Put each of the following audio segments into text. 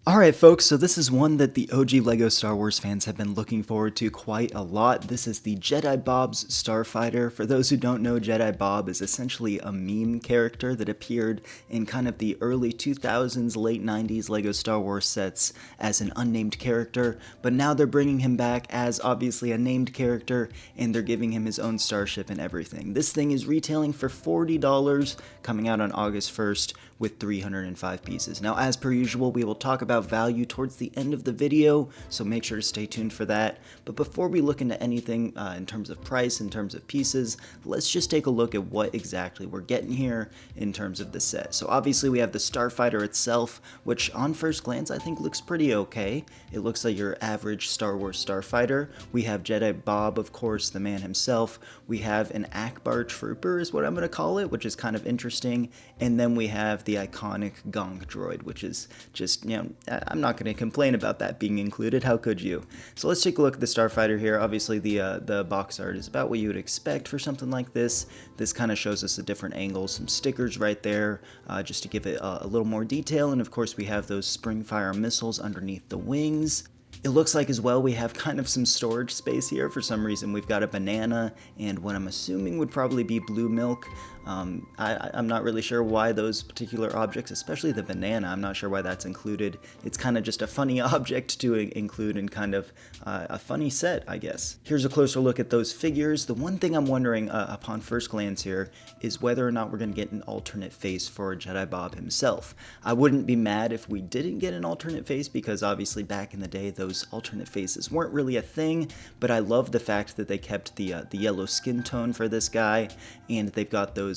Alright folks, so this is one that the OG LEGO Star Wars fans have been looking forward to quite a lot. This is the Jedi Bob's Starfighter. For those who don't know, Jedi Bob is essentially a meme character that appeared in kind of the early 2000s, late 90s LEGO Star Wars sets as an unnamed character, but now they're bringing him back as obviously a named character, and they're giving him his own starship and everything. This thing is retailing for $40, coming out on August 1st, with 305 pieces. Now, as per usual, we will talk about value towards the end of the video, so make sure to stay tuned for that. But before we look into anything in terms of price, in terms of pieces, let's just take a look at what exactly we're getting here in terms of the set. So obviously we have the Starfighter itself, which on first glance I think looks pretty okay. It looks like your average Star Wars Starfighter. We have Jedi Bob, of course, the man himself. We have an Akbar Trooper is what I'm going to call it, which is kind of interesting. And then we have the iconic Gonk droid, which is just, I'm not going to complain about that being included. How could you? So let's take a look at the Starfighter here. Obviously, the box art is about what you would expect for something like this. This kind of shows us a different angle, some stickers right there, just to give it a little more detail. And of course, we have those Springfire missiles underneath the wings. It looks like as well we have kind of some storage space here. For some reason we've got a banana and what I'm assuming would probably be blue milk. I'm not really sure why those particular objects, especially the banana, I'm not sure why that's included. It's kind of just a funny object to include in kind of a funny set, I guess. Here's a closer look at those figures. The one thing I'm wondering upon first glance here is whether or not we're going to get an alternate face for Jedi Bob himself. I wouldn't be mad if we didn't get an alternate face, because obviously back in the day those alternate faces weren't really a thing, but I love the fact that they kept the yellow skin tone for this guy, and they've got those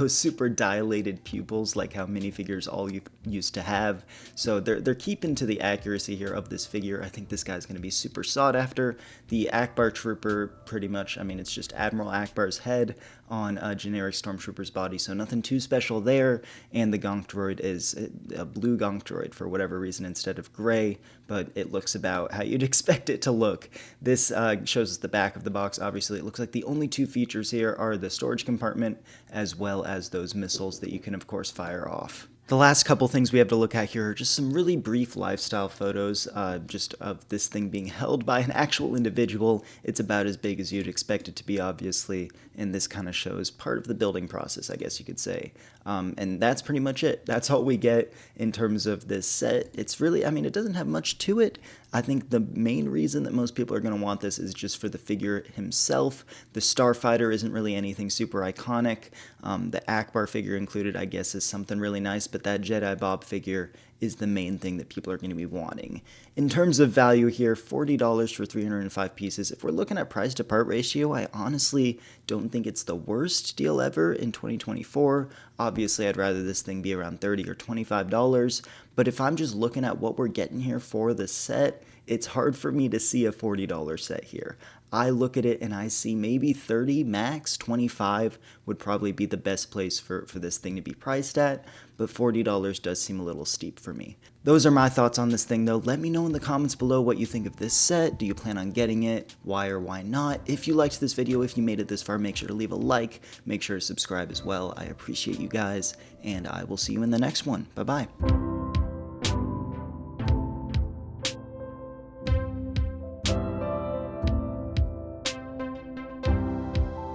super dilated pupils like how minifigures all used to have. So they're keeping to the accuracy here of this figure. I think this guy's going to be super sought after. The Akbar Trooper, pretty much, I mean, it's just Admiral Akbar's head on a generic Stormtrooper's body, so nothing too special there. And the Gonk droid is a blue Gonk droid for whatever reason instead of gray, but it looks about how you'd expect it to look. This shows us the back of the box. Obviously, it looks like the only two features here are the storage compartment as well as those missiles that you can, of course, fire off. The last couple things we have to look at here are just some really brief lifestyle photos, just of this thing being held by an actual individual. It's about as big as you'd expect it to be, obviously, and this kind of shows part of the building process, I guess you could say. And that's pretty much it. That's all we get in terms of this set. It's really, I mean, it doesn't have much to it. I think the main reason that most people are going to want this is just for the figure himself. The Starfighter isn't really anything super iconic. The Akbar figure included, I guess, is something really nice, but that Jedi Bob figure is the main thing that people are going to be wanting. In terms of value here, $40 for 305 pieces. If we're looking at price to part ratio, I honestly don't think it's the worst deal ever in 2024. Obviously, I'd rather this thing be around $30 or $25, but if I'm just looking at what we're getting here for the set, it's hard for me to see a $40 set here. I look at it and I see maybe 30 max, 25 would probably be the best place for this thing to be priced at, but $40 does seem a little steep for me. Those are my thoughts on this thing though. Let me know in the comments below what you think of this set. Do you plan on getting it? Why or why not? If you liked this video, if you made it this far, make sure to leave a like. Make sure to subscribe as well. I appreciate you guys, and I will see you in the next one. Bye-bye.